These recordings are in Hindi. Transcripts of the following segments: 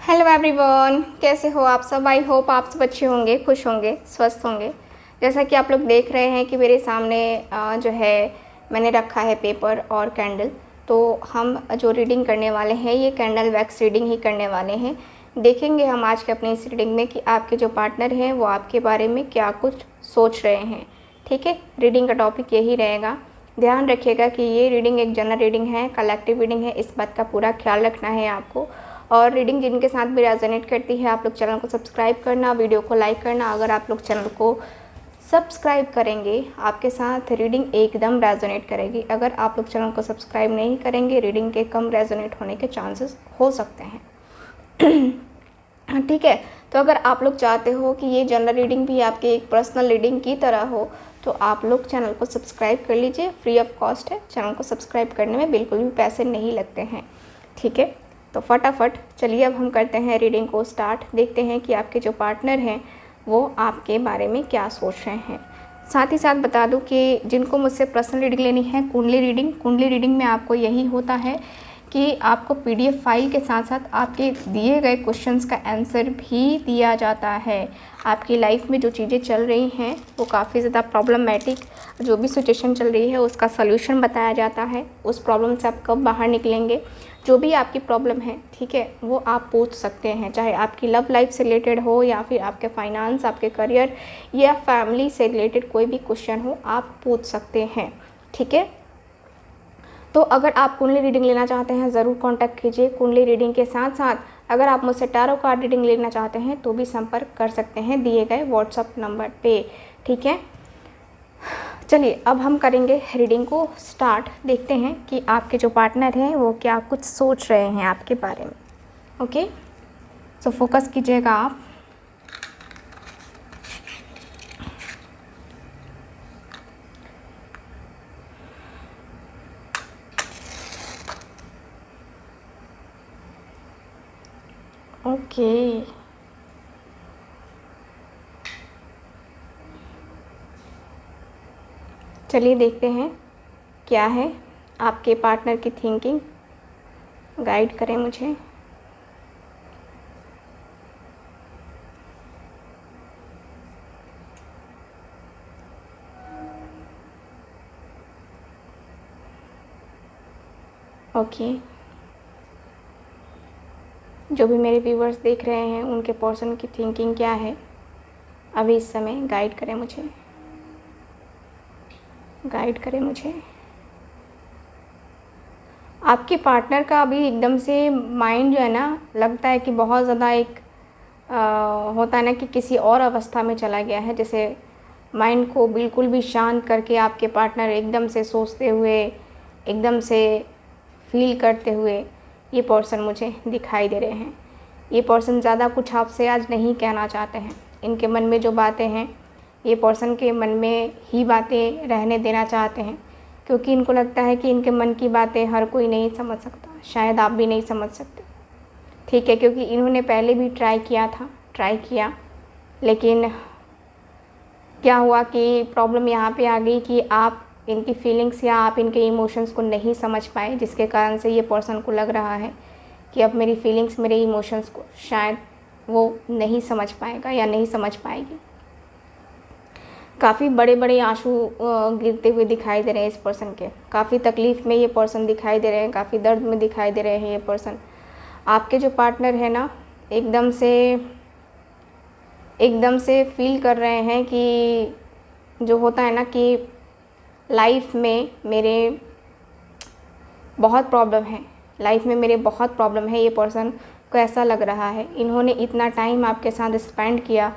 हेलो एवरीवन, कैसे हो आप सब। आई होप आप सब अच्छे होंगे, खुश होंगे, स्वस्थ होंगे। जैसा कि आप लोग देख रहे हैं कि मेरे सामने जो है मैंने रखा है पेपर और कैंडल। तो हम जो रीडिंग करने वाले हैं ये कैंडल वैक्स रीडिंग ही करने वाले हैं। देखेंगे हम आज के अपने इस रीडिंग में कि आपके जो पार्टनर हैं वो आपके बारे में क्या कुछ सोच रहे हैं। ठीक है, रीडिंग का टॉपिक यही रहेगा। ध्यान रखिएगा कि ये रीडिंग एक जनरल रीडिंग है, कलेक्टिव रीडिंग है, इस बात का पूरा ख्याल रखना है आपको। और रीडिंग जिनके साथ भी रेजोनेट करती है आप लोग चैनल को सब्सक्राइब करना, वीडियो को लाइक करना। अगर आप लोग चैनल को सब्सक्राइब करेंगे आपके साथ रीडिंग एकदम रेजोनेट करेगी। अगर आप लोग चैनल को सब्सक्राइब नहीं करेंगे रीडिंग के कम रेजोनेट होने के चांसेस हो सकते हैं। ठीक है, तो अगर आप लोग चाहते हो कि ये जनरल रीडिंग भी आपके एक पर्सनल रीडिंग की तरह हो तो आप लोग चैनल को सब्सक्राइब कर लीजिए। फ्री ऑफ कॉस्ट है, चैनल को सब्सक्राइब करने में बिल्कुल भी पैसे नहीं लगते हैं। ठीक है, तो फटाफट चलिए अब हम करते हैं रीडिंग को स्टार्ट। देखते हैं कि आपके जो पार्टनर हैं वो आपके बारे में क्या सोच रहे हैं। साथ ही साथ बता दूं कि जिनको मुझसे पर्सनल रीडिंग लेनी है, कुंडली रीडिंग में आपको यही होता है कि आपको पीडीएफ फाइल के साथ साथ आपके दिए गए क्वेश्चंस का आंसर भी दिया जाता है। आपकी लाइफ में जो चीज़ें चल रही हैं वो काफ़ी ज़्यादा प्रॉब्लमेटिक, जो भी सिचुएशन चल रही है उसका सल्यूशन बताया जाता है। उस प्रॉब्लम से आप कब बाहर निकलेंगे, जो भी आपकी प्रॉब्लम है, ठीक है, वो आप पूछ सकते हैं। चाहे आपकी लव लाइफ से रिलेटेड हो या फिर आपके फाइनेंस, आपके करियर या फैमिली से रिलेटेड कोई भी क्वेश्चन हो आप पूछ सकते हैं। ठीक है, तो अगर आप कुंडली रीडिंग लेना चाहते हैं ज़रूर कांटेक्ट कीजिए। कुंडली रीडिंग के साथ साथ अगर आप मुझसे टैरो कार्ड रीडिंग लेना चाहते हैं तो भी संपर्क कर सकते हैं दिए गए व्हाट्सएप नंबर पे। ठीक है, चलिए अब हम करेंगे रीडिंग को स्टार्ट। देखते हैं कि आपके जो पार्टनर हैं वो क्या कुछ सोच रहे हैं आपके बारे में। ओके, सो फोकस कीजिएगा आप। ओके, चलिए देखते हैं क्या है आपके पार्टनर की थिंकिंग। गाइड करें मुझे। ओके, जो भी मेरे व्यूवर्स देख रहे हैं उनके पर्सन की थिंकिंग क्या है अभी इस समय, गाइड करें मुझे, गाइड करें मुझे। आपके पार्टनर का अभी एकदम से माइंड जो है ना, लगता है कि बहुत ज़्यादा एक होता है ना कि किसी और अवस्था में चला गया है। जैसे माइंड को बिल्कुल भी शांत करके आपके पार्टनर एकदम से सोचते हुए, एकदम से फील करते हुए ये पर्सन मुझे दिखाई दे रहे हैं। ये पर्सन ज़्यादा कुछ आपसे आज नहीं कहना चाहते हैं। इनके मन में जो बातें हैं ये पर्सन के मन में ही बातें रहने देना चाहते हैं, क्योंकि इनको लगता है कि इनके मन की बातें हर कोई नहीं समझ सकता, शायद आप भी नहीं समझ सकते। ठीक है, क्योंकि इन्होंने पहले भी ट्राई किया, लेकिन क्या हुआ कि प्रॉब्लम यहाँ पे आ गई कि आप इनकी फीलिंग्स या आप इनके इमोशंस को नहीं समझ पाए, जिसके कारण से ये पर्सन को लग रहा है कि अब मेरी फीलिंग्स, मेरे इमोशंस को शायद वो नहीं समझ पाएगा या नहीं समझ पाएगी। काफ़ी बड़े बड़े आंसू गिरते हुए दिखाई दे रहे हैं इस पर्सन के। काफ़ी तकलीफ़ में ये पर्सन दिखाई दे रहे हैं, काफ़ी दर्द में दिखाई दे रहे हैं ये पर्सन। आपके जो पार्टनर है ना, एकदम से फील कर रहे हैं कि जो होता है ना कि लाइफ में मेरे बहुत प्रॉब्लम है, लाइफ में मेरे बहुत प्रॉब्लम है। ये पर्सन को ऐसा लग रहा है, इन्होंने इतना टाइम आपके साथ स्पेंड किया,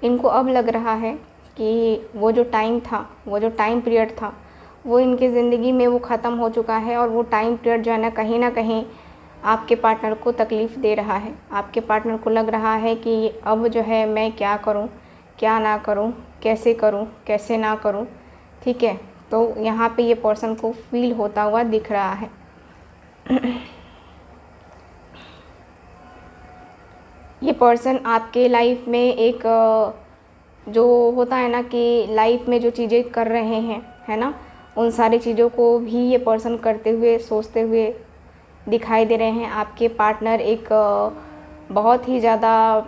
इनको अब लग रहा है कि वो जो टाइम था, वो जो टाइम पीरियड था वो इनकी ज़िंदगी में वो ख़त्म हो चुका है। और वो टाइम पीरियड जो है ना कहीं आपके पार्टनर को तकलीफ़ दे रहा है। आपके पार्टनर को लग रहा है कि अब जो है मैं क्या करूं, क्या ना करूं, कैसे करूं, कैसे ना करूं। ठीक है, तो यहाँ पे ये पर्सन को फील होता हुआ दिख रहा है। ये पर्सन आपके लाइफ में एक जो होता है ना कि लाइफ में जो चीज़ें कर रहे हैं, है ना, उन सारी चीज़ों को भी ये पर्सन करते हुए, सोचते हुए दिखाई दे रहे हैं। आपके पार्टनर एक बहुत ही ज़्यादा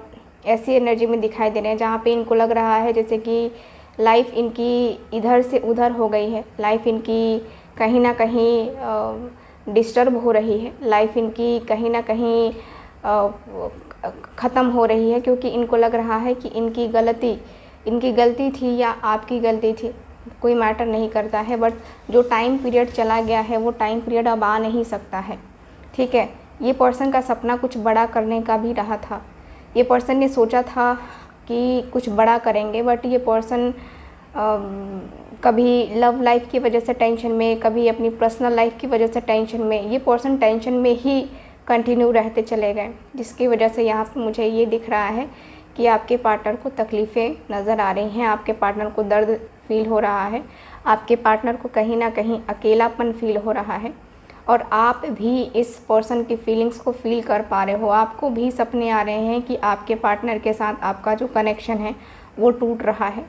ऐसी एनर्जी में दिखाई दे रहे हैं जहाँ पे इनको लग रहा है जैसे कि लाइफ इनकी इधर से उधर हो गई है, लाइफ इनकी कहीं ना कहीं डिस्टर्ब हो रही है, लाइफ इनकी कहीं ना कहीं ख़त्म हो रही है, क्योंकि इनको लग रहा है कि इनकी गलती थी या आपकी गलती थी, कोई मैटर नहीं करता है। बट जो टाइम पीरियड चला गया है वो टाइम पीरियड अब आ नहीं सकता है, ठीक है। ये पर्सन का सपना कुछ बड़ा करने का भी रहा था, ये पर्सन ने सोचा था कि कुछ बड़ा करेंगे, बट ये पर्सन कभी लव लाइफ की वजह से टेंशन में, कभी अपनी पर्सनल लाइफ की वजह से टेंशन में, ये पर्सन टेंशन में ही कंटिन्यू रहते चले गए, जिसकी वजह से यहाँ पे मुझे ये दिख रहा है कि आपके पार्टनर को तकलीफ़ें नज़र आ रही हैं, आपके पार्टनर को दर्द फील हो रहा है, आपके पार्टनर को कहीं ना कहीं अकेलापन फील हो रहा है, और आप भी इस पर्सन की फीलिंग्स को फील कर पा रहे हो। आपको भी सपने आ रहे हैं कि आपके पार्टनर के साथ आपका जो कनेक्शन है वो टूट रहा है,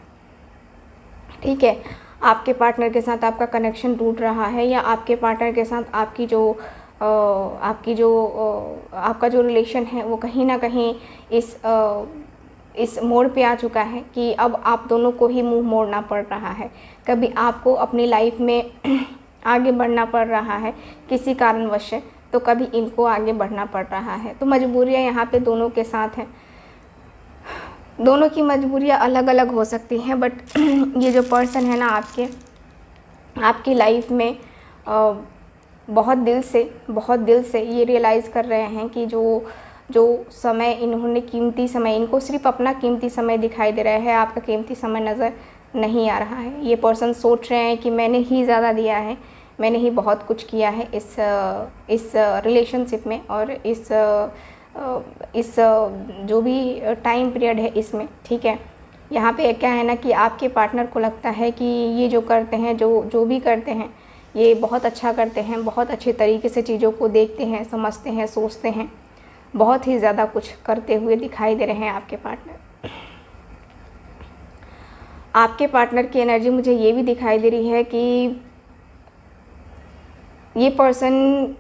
ठीक है। आपके पार्टनर के साथ आपका कनेक्शन टूट रहा है, या आपके पार्टनर के साथ आपका जो रिलेशन है वो कहीं ना कहीं इस मोड़ पे आ चुका है कि अब आप दोनों को ही मुंह मोड़ना पड़ रहा है। कभी आपको अपनी लाइफ में आगे बढ़ना पड़ रहा है किसी कारणवश से, तो कभी इनको आगे बढ़ना पड़ रहा है। तो मजबूरियां यहाँ पे दोनों के साथ हैं, दोनों की मजबूरियां अलग अलग हो सकती हैं, बट ये जो पर्सन है ना आपकी लाइफ में बहुत दिल से ये रियलाइज़ कर रहे हैं कि जो समय इन्होंने कीमती समय, इनको सिर्फ अपना कीमती समय दिखाई दे रहा है, आपका कीमती समय नज़र नहीं आ रहा है। ये पर्सन सोच रहे हैं कि मैंने ही ज़्यादा दिया है, मैंने ही बहुत कुछ किया है इस रिलेशनशिप में, और इस जो भी टाइम पीरियड है इसमें, ठीक है। यहाँ पे क्या है ना कि आपके पार्टनर को लगता है कि ये जो करते हैं, जो भी करते हैं, ये बहुत अच्छा करते हैं, बहुत अच्छे तरीके से चीज़ों को देखते हैं, समझते हैं, सोचते हैं, बहुत ही ज़्यादा कुछ करते हुए दिखाई दे रहे हैं आपके पार्टनर। आपके पार्टनर की एनर्जी मुझे ये भी दिखाई दे रही है कि ये पर्सन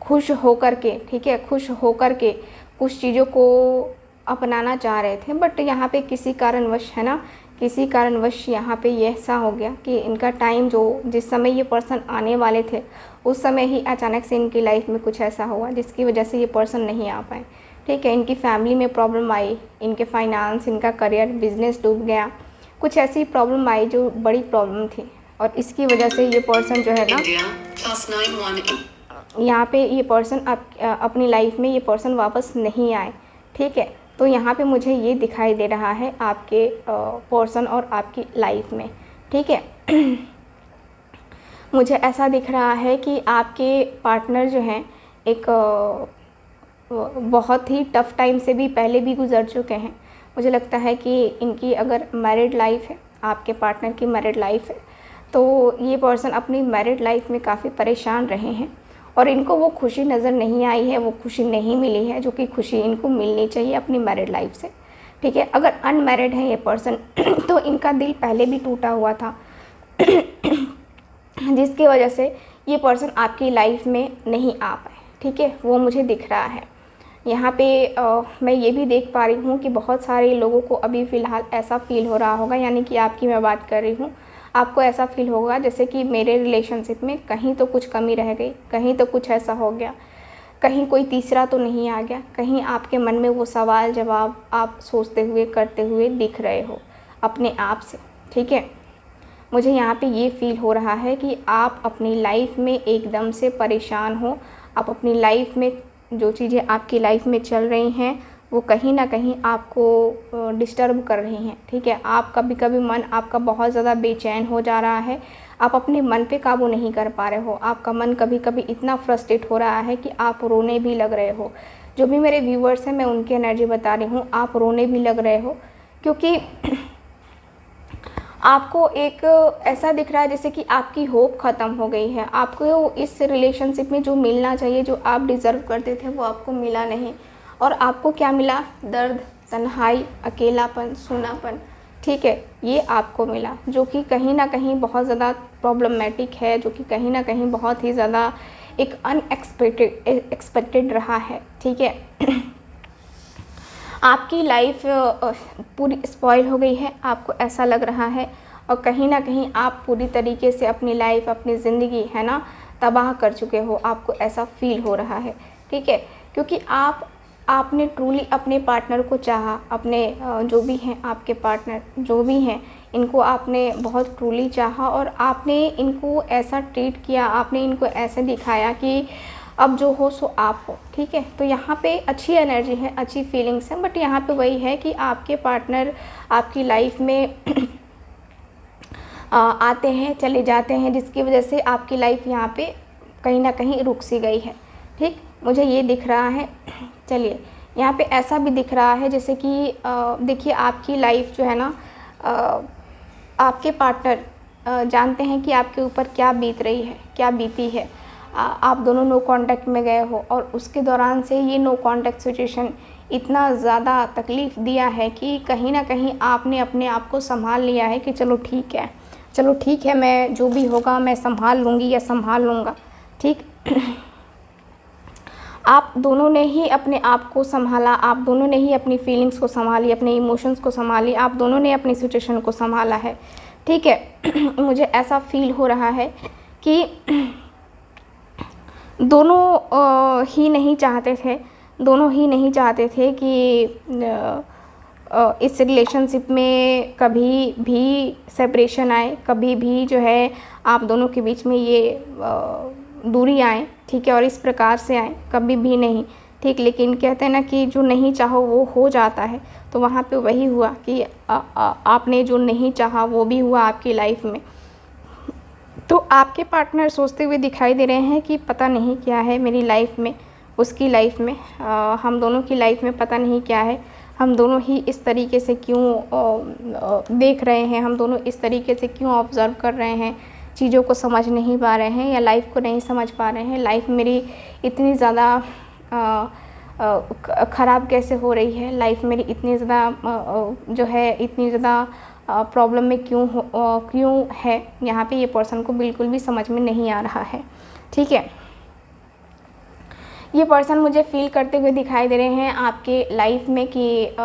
खुश होकर के, ठीक है, खुश होकर के कुछ चीज़ों को अपनाना चाह रहे थे, बट यहाँ पे किसी कारणवश है ना, किसी कारणवश यहाँ पे ये ऐसा हो गया कि इनका टाइम जिस समय ये पर्सन आने वाले थे उस समय ही अचानक से इनकी लाइफ में कुछ ऐसा हुआ जिसकी वजह से ये पर्सन नहीं आ पाए, ठीक है। इनकी फैमिली में प्रॉब्लम आई, इनके फाइनेंस, इनका करियर, बिजनेस डूब गया, कुछ ऐसी प्रॉब्लम आई जो बड़ी प्रॉब्लम थी, और इसकी वजह से ये पर्सन जो है ना यहाँ पे ये पर्सन अपनी लाइफ में ये पर्सन वापस नहीं आए, ठीक है। तो यहाँ पे मुझे ये दिखाई दे रहा है आपके पर्सन और आपकी लाइफ में, ठीक है। मुझे ऐसा दिख रहा है कि आपके पार्टनर जो हैं एक बहुत ही टफ़ टाइम से भी पहले भी गुजर चुके हैं। मुझे लगता है कि इनकी अगर मैरिड लाइफ है, आपके पार्टनर की मैरिड लाइफ है, तो ये पर्सन अपनी मैरिड लाइफ में काफ़ी परेशान रहे हैं, और इनको वो खुशी नज़र नहीं आई है, वो खुशी नहीं मिली है जो कि खुशी इनको मिलनी चाहिए अपनी मैरिड लाइफ से, ठीक है। अगर अनमैरिड है ये पर्सन तो इनका दिल पहले भी टूटा हुआ था जिसकी वजह से ये पर्सन आपकी लाइफ में नहीं आ पाए, ठीक है, वो मुझे दिख रहा है। यहाँ पे मैं ये भी देख पा रही हूँ कि बहुत सारे लोगों को अभी फ़िलहाल ऐसा फ़ील हो रहा होगा, यानी कि आपकी मैं बात कर रही हूँ, आपको ऐसा फ़ील होगा जैसे कि मेरे रिलेशनशिप में कहीं तो कुछ कमी रह गई, कहीं तो कुछ ऐसा हो गया, कहीं कोई तीसरा तो नहीं आ गया, कहीं आपके मन में वो सवाल जवाब आप सोचते हुए करते हुए दिख रहे हो अपने आप से, ठीक है। मुझे यहाँ पे ये फ़ील हो रहा है कि आप अपनी लाइफ में एकदम से परेशान हो, आप अपनी लाइफ में जो चीज़ें आपकी लाइफ में चल रही हैं वो कहीं ना कहीं आपको डिस्टर्ब कर रही हैं, ठीक है। आप कभी कभी मन आपका बहुत ज़्यादा बेचैन हो जा रहा है, आप अपने मन पे काबू नहीं कर पा रहे हो, आपका मन कभी कभी इतना फ्रस्ट्रेट हो रहा है कि आप रोने भी लग रहे हो। जो भी मेरे व्यूवर्स हैं मैं उनकी एनर्जी बता रही हूँ, आप रोने भी लग रहे हो, क्योंकि आपको एक ऐसा दिख रहा है जैसे कि आपकी होप ख़त्म हो गई है। आपको इस रिलेशनशिप में जो मिलना चाहिए, जो आप डिज़र्व करते थे, वो आपको मिला नहीं, और आपको क्या मिला? दर्द, तन्हाई, अकेलापन, सूनापन, ठीक है, ये आपको मिला, जो कि कहीं ना कहीं बहुत ज़्यादा प्रॉब्लमेटिक है, जो कि कहीं ना कहीं बहुत ही ज़्यादा एक एक्सपेक्टेड रहा है, ठीक है। आपकी लाइफ पूरी स्पॉइल हो गई है, आपको ऐसा लग रहा है, और कहीं ना कहीं आप पूरी तरीके से अपनी लाइफ, अपनी ज़िंदगी है ना तबाह कर चुके हो, आपको ऐसा फील हो रहा है। ठीक है, क्योंकि आपने ट्रूली अपने पार्टनर को चाहा, अपने जो भी हैं आपके पार्टनर जो भी हैं, इनको आपने बहुत ट्रूली चाहा और आपने इनको ऐसा ट्रीट किया, आपने इनको ऐसे दिखाया कि अब जो हो सो आप हो। ठीक है, तो यहाँ पे अच्छी एनर्जी है, अच्छी फीलिंग्स हैं, बट यहाँ पे वही है कि आपके पार्टनर आपकी लाइफ में आते हैं, चले जाते हैं, जिसकी वजह से आपकी लाइफ यहाँ पे कहीं ना कहीं रुक सी गई है। ठीक, मुझे ये दिख रहा है। चलिए, यहाँ पे ऐसा भी दिख रहा है जैसे कि देखिए आपकी लाइफ जो है ना, आपके पार्टनर जानते हैं कि आपके ऊपर क्या बीत रही है, क्या बीती है। आप दोनों नो कांटेक्ट में गए हो और उसके दौरान से ये नो कांटेक्ट सिचुएशन इतना ज़्यादा तकलीफ़ दिया है कि कहीं ना कहीं आपने अपने आप को संभाल लिया है कि चलो ठीक है, मैं जो भी होगा मैं संभाल लूँगी या संभाल लूँगा। ठीक, आप दोनों ने ही अपने आप को संभाला, आप दोनों ने ही अपनी फीलिंग्स को संभाली, अपने इमोशंस को संभाली, आप दोनों ने अपनी सिचुएशन को संभाला है। ठीक है, मुझे ऐसा फील हो रहा है कि दोनों ही नहीं चाहते थे कि इस रिलेशनशिप में कभी भी सेपरेशन आए, कभी भी जो है आप दोनों के बीच में ये दूरी आए। ठीक है, और इस प्रकार से आए, कभी भी नहीं। ठीक, लेकिन कहते हैं ना कि जो नहीं चाहो वो हो जाता है, तो वहाँ पे वही हुआ कि आपने जो नहीं चाहा वो भी हुआ आपकी लाइफ में। तो आपके पार्टनर सोचते हुए दिखाई दे रहे हैं कि पता नहीं क्या है मेरी लाइफ में, उसकी लाइफ में, हम दोनों की लाइफ में पता नहीं क्या है, हम दोनों ही इस तरीके से क्यों देख रहे हैं, हम दोनों इस तरीके से क्यों ऑब्ज़र्व कर रहे हैं, चीज़ों को समझ नहीं पा रहे हैं या लाइफ को नहीं समझ पा रहे हैं। लाइफ मेरी इतनी ज़्यादा ख़राब कैसे हो रही है, लाइफ मेरी इतनी ज़्यादा जो है इतनी ज़्यादा प्रॉब्लम में क्यों है, यहाँ पे ये पर्सन को बिल्कुल भी समझ में नहीं आ रहा है। ठीक है, ये पर्सन मुझे फील करते हुए दिखाई दे रहे हैं आपके लाइफ में कि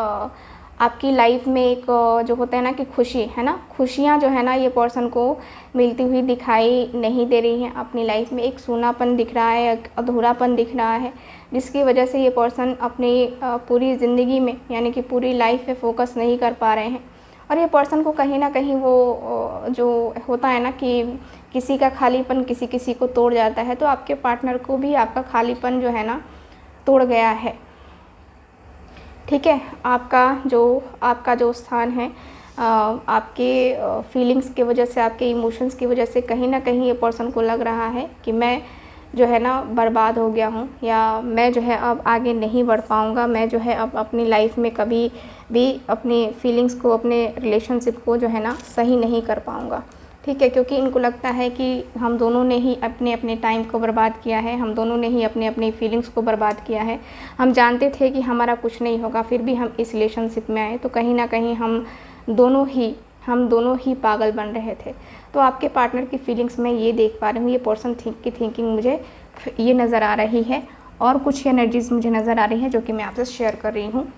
आपकी लाइफ में एक जो होता है ना कि खुशी है ना, खुशियाँ जो है ना ये पर्सन को मिलती हुई दिखाई नहीं दे रही हैं। अपनी लाइफ में एक सूनापन दिख रहा है, एक अधूरापन दिख रहा है, जिसकी वजह से ये पर्सन अपनी पूरी ज़िंदगी में यानी कि पूरी लाइफ पे फोकस नहीं कर पा रहे हैं। और ये पर्सन को कहीं ना कहीं वो जो होता है ना कि किसी का खालीपन किसी को तोड़ जाता है, तो आपके पार्टनर को भी आपका खालीपन जो है ना तोड़ गया है। ठीक है, आपका जो स्थान है, आपके फीलिंग्स की वजह से, आपके इमोशंस की वजह से कहीं ना कहीं ये पर्सन को लग रहा है कि मैं जो है ना बर्बाद हो गया हूँ, या मैं जो है अब आगे नहीं बढ़ पाऊँगा, मैं जो है अब अपनी लाइफ में कभी भी अपनी फीलिंग्स को, अपने रिलेशनशिप को जो है ना सही नहीं कर पाऊँगा। ठीक है, क्योंकि इनको लगता है कि हम दोनों ने ही अपने टाइम को बर्बाद किया है, हम दोनों ने ही अपनी फीलिंग्स को बर्बाद किया है। हम जानते थे कि हमारा कुछ नहीं होगा, फिर भी हम इस रिलेशनशिप में आए, तो कहीं ना कहीं हम दोनों ही पागल बन रहे थे। तो आपके पार्टनर की फीलिंग्स में ये देख पा रही हूँ, ये पर्सन की थिंकिंग मुझे ये नज़र आ रही है, और कुछ एनर्जीज़ मुझे नज़र आ रही हैं जो कि मैं आपसे शेयर कर रही हूँ।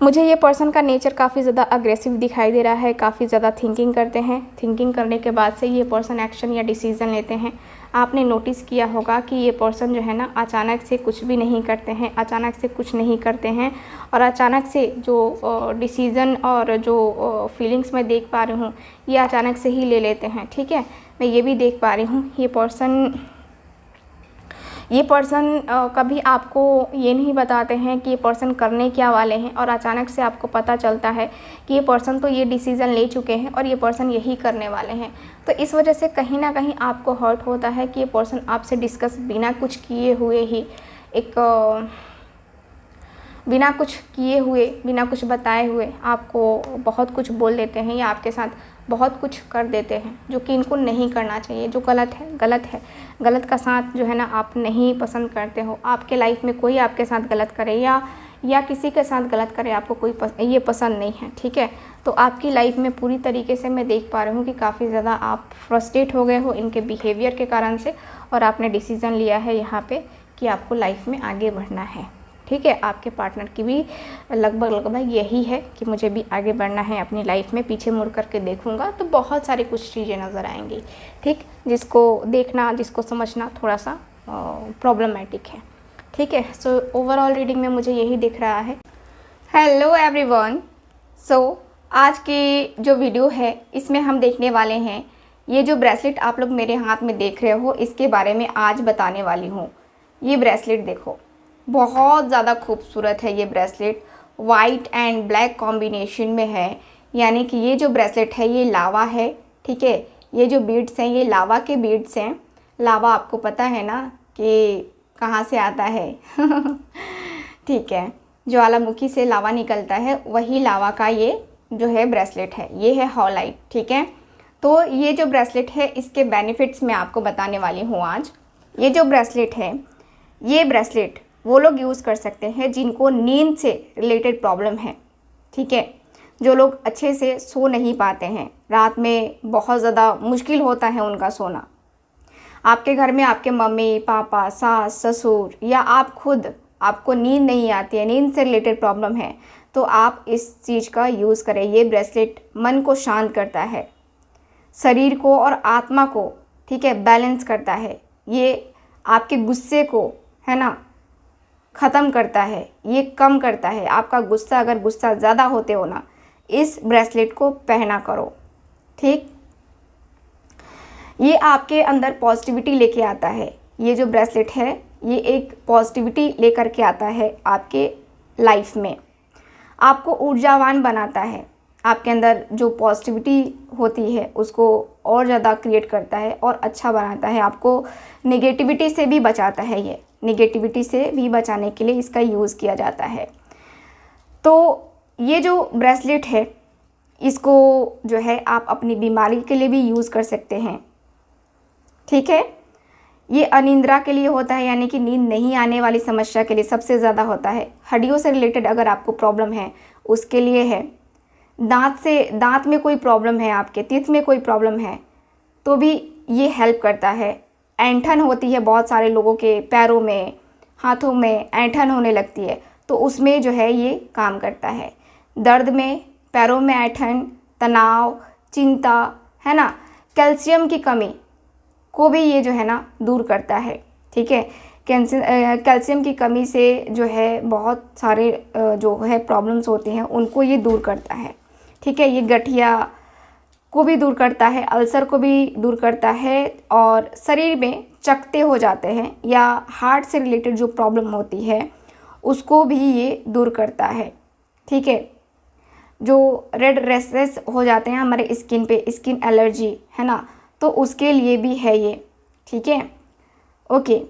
मुझे ये पर्सन का नेचर काफ़ी ज़्यादा अग्रेसिव दिखाई दे रहा है, काफ़ी ज़्यादा थिंकिंग करते हैं, थिंकिंग करने के बाद से ये पर्सन एक्शन या डिसीज़न लेते हैं। आपने नोटिस किया होगा कि ये पर्सन जो है ना अचानक से कुछ भी नहीं करते हैं, अचानक से कुछ नहीं करते हैं, और अचानक से जो डिसीज़न और जो फीलिंग्स मैं देख पा रही हूँ ये अचानक से ही ले लेते हैं। ठीक है, मैं ये भी देख पा रही हूँ ये पर्सन कभी आपको ये नहीं बताते हैं कि ये पर्सन करने क्या वाले हैं, और अचानक से आपको पता चलता है कि ये पर्सन तो ये डिसीज़न ले चुके हैं और ये पर्सन यही करने वाले हैं। तो इस वजह से कहीं ना कहीं आपको हर्ट होता है कि ये पर्सन आपसे डिस्कस बिना कुछ किए हुए ही बिना कुछ बताए हुए आपको बहुत कुछ बोल देते हैं, या आपके साथ बहुत कुछ कर देते हैं जो कि इनको नहीं करना चाहिए, जो गलत है। गलत का साथ जो है ना आप नहीं पसंद करते हो। आपके लाइफ में कोई आपके साथ गलत करे या किसी के साथ गलत करे, आपको ये पसंद नहीं है। ठीक है, तो आपकी लाइफ में पूरी तरीके से मैं देख पा रही हूँ कि काफ़ी ज़्यादा आप फ्रस्ट्रेट हो गए हो इनके बिहेवियर के कारण से, और आपने डिसीज़न लिया है यहाँ पे कि आपको लाइफ में आगे बढ़ना है। ठीक है, आपके पार्टनर की भी लगभग यही है कि मुझे भी आगे बढ़ना है अपनी लाइफ में, पीछे मुड़ करके देखूंगा तो बहुत सारी कुछ चीज़ें नज़र आएंगी, ठीक, जिसको देखना, जिसको समझना थोड़ा सा प्रॉब्लमेटिक है, ठीक है। सो ओवरऑल रीडिंग में मुझे यही दिख रहा है। हेलो एवरीवन, सो आज की जो वीडियो है इसमें हम देखने वाले हैं, ये जो ब्रेसलेट आप लोग मेरे हाथ में देख रहे हो इसके बारे में आज बताने वाली हूँ। ये ब्रेसलेट देखो, बहुत ज़्यादा खूबसूरत है। ये bracelet white and black combination में है, यानी कि ये जो ब्रेसलेट है ये लावा है, ठीक है। ये जो बीड्स हैं ये लावा के बीड्स हैं। लावा आपको पता है ना कि कहाँ से आता है ठीक है, ज्वालामुखी से लावा निकलता है, वही लावा का ये जो है ब्रेसलेट है, ये है हॉलाइट, ठीक है। तो ये जो ब्रेसलेट है इसके बेनिफिट्स मैं आपको बताने वाली हूँ आज। ये जो ब्रेसलेट है, ये ब्रेसलेट वो लोग यूज़ कर सकते हैं जिनको नींद से रिलेटेड प्रॉब्लम है, ठीक है। जो लोग अच्छे से सो नहीं पाते हैं, रात में बहुत ज़्यादा मुश्किल होता है उनका सोना। आपके घर में आपके मम्मी पापा, सास ससुर या आप खुद, आपको नींद नहीं आती है, नींद से रिलेटेड प्रॉब्लम है, तो आप इस चीज़ का यूज़ करें। ये ब्रेसलेट मन को शांत करता है, शरीर को और आत्मा को, ठीक है, बैलेंस करता है। ये आपके गुस्से को, है ना, ख़त्म करता है, ये कम करता है आपका गुस्सा। अगर गुस्सा ज़्यादा होते हो ना, इस ब्रेसलेट को पहना करो, ठीक। ये आपके अंदर पॉजिटिविटी लेके आता है। ये जो ब्रेसलेट है ये एक पॉजिटिविटी लेकर के आता है आपके लाइफ में, आपको ऊर्जावान बनाता है। आपके अंदर जो पॉजिटिविटी होती है उसको और ज़्यादा क्रिएट करता है और अच्छा बनाता है, आपको नेगेटिविटी से भी बचाता है। ये नेगेटिविटी से भी बचाने के लिए इसका यूज़ किया जाता है। तो ये जो ब्रेसलेट है इसको जो है आप अपनी बीमारी के लिए भी यूज़ कर सकते हैं, ठीक है। ये अनिद्रा के लिए होता है, यानी कि नींद नहीं आने वाली समस्या के लिए सबसे ज़्यादा होता है। हड्डियों से रिलेटेड अगर आपको प्रॉब्लम है उसके लिए है। दांत में कोई प्रॉब्लम है, आपके टीथ में कोई प्रॉब्लम है तो भी ये हेल्प करता है। ऐंठन होती है बहुत सारे लोगों के पैरों में, हाथों में ऐंठन होने लगती है, तो उसमें जो है ये काम करता है। दर्द में, पैरों में ऐंठन, तनाव, चिंता, है ना, कैल्शियम की कमी को भी ये जो है ना दूर करता है, ठीक है। कैल्शियम की कमी से जो है बहुत सारे जो है प्रॉब्लम्स होती हैं उनको ये दूर करता है, ठीक है। ये गठिया को भी दूर करता है, अल्सर को भी दूर करता है, और शरीर में चकते हो जाते हैं या हार्ट से रिलेटेड जो प्रॉब्लम होती है उसको भी ये दूर करता है, ठीक है। जो रेड रेसेस हो जाते हैं हमारे स्किन पे, स्किन एलर्जी, है ना, तो उसके लिए भी है ये, ठीक है। ओके,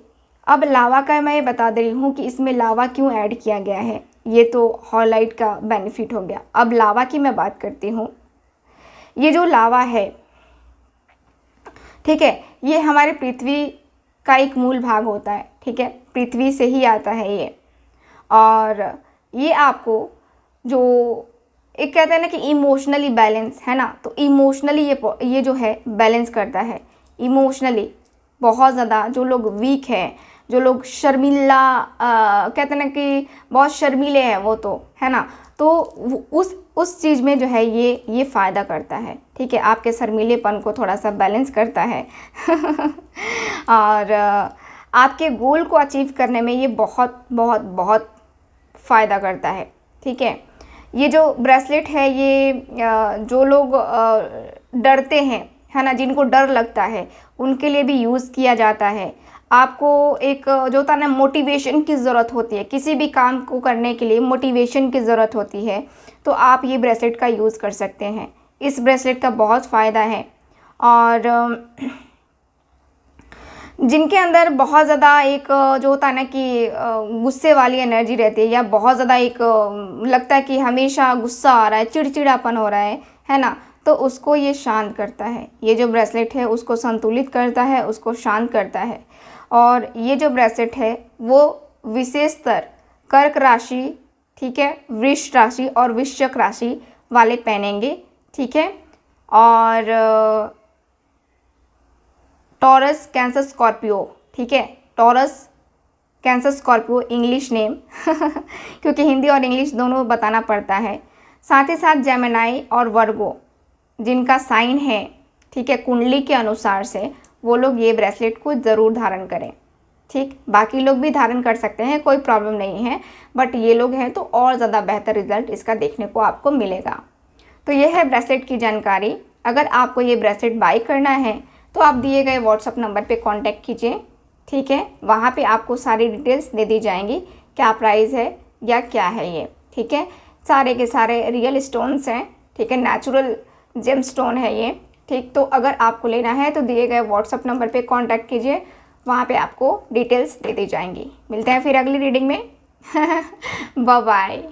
अब लावा का मैं बता दे रही हूँ कि इसमें लावा क्यों ऐड किया गया है। ये तो हॉलाइट का बेनिफिट हो गया। अब लावा की मैं बात करती हूँ। ये जो लावा है, ठीक है, ये हमारे पृथ्वी का एक मूल भाग होता है, ठीक है, पृथ्वी से ही आता है ये। और ये आपको जो एक कहते हैं ना कि इमोशनली बैलेंस, है ना, तो इमोशनली ये जो है बैलेंस करता है। इमोशनली बहुत ज़्यादा जो लोग वीक हैं, जो लोग शर्मिला कहते हैं ना कि बहुत शर्मीले हैं वो, तो है ना, तो उस चीज़ में जो है ये फ़ायदा करता है, ठीक है। आपके शर्मीलेपन को थोड़ा सा बैलेंस करता है और आपके गोल को अचीव करने में ये बहुत बहुत बहुत फ़ायदा करता है, ठीक है। ये जो ब्रेसलेट है ये जो लोग डरते हैं, है ना, जिनको डर लगता है उनके लिए भी यूज़ किया जाता है। आपको एक जो होता है ना मोटिवेशन की ज़रूरत होती है, किसी भी काम को करने के लिए मोटिवेशन की ज़रूरत होती है, तो आप ये ब्रेसलेट का यूज़ कर सकते हैं। इस ब्रेसलेट का बहुत फ़ायदा है। और जिनके अंदर बहुत ज़्यादा एक जो होता है ना कि गुस्से वाली एनर्जी रहती है, या बहुत ज़्यादा एक लगता है कि हमेशा गुस्सा आ रहा है, चिड़चिड़ापन हो रहा है ना, तो उसको ये शांत करता है। ये जो ब्रेसलेट है उसको संतुलित करता है, उसको शांत करता है। और ये जो ब्रेसलेट है वो विशेषतर कर्क राशि, ठीक है, वृष राशि और वृश्चिक राशि वाले पहनेंगे, ठीक है। और टॉरस, कैंसर, स्कॉर्पियो, ठीक है, taurus cancer Scorpio English name क्योंकि हिंदी और इंग्लिश दोनों बताना पड़ता है। साथ ही साथ जेमिनाई और वर्गो जिनका साइन है, ठीक है, कुंडली के अनुसार से, वो लोग ये ब्रेसलेट को ज़रूर धारण करें। ठीक, बाकी लोग भी धारण कर सकते हैं, कोई प्रॉब्लम नहीं है, बट ये लोग हैं तो और ज़्यादा बेहतर रिजल्ट इसका देखने को आपको मिलेगा। तो ये है ब्रेसलेट की जानकारी। अगर आपको ये ब्रेसलेट बाई करना है तो आप दिए गए व्हाट्सअप नंबर पे कांटेक्ट कीजिए, ठीक है। वहाँ पे आपको सारी डिटेल्स दे दी जाएंगी, क्या प्राइस है या क्या है ये, ठीक है। सारे के सारे रियल स्टोन्स हैं, ठीक है, नेचुरल जेम स्टोन है ये, ठीक। तो अगर आपको लेना है तो दिए गए व्हाट्सअप नंबर पे कांटेक्ट कीजिए, वहाँ पे आपको डिटेल्स दे दी जाएंगी। मिलते हैं फिर अगली रीडिंग में बाय बाय।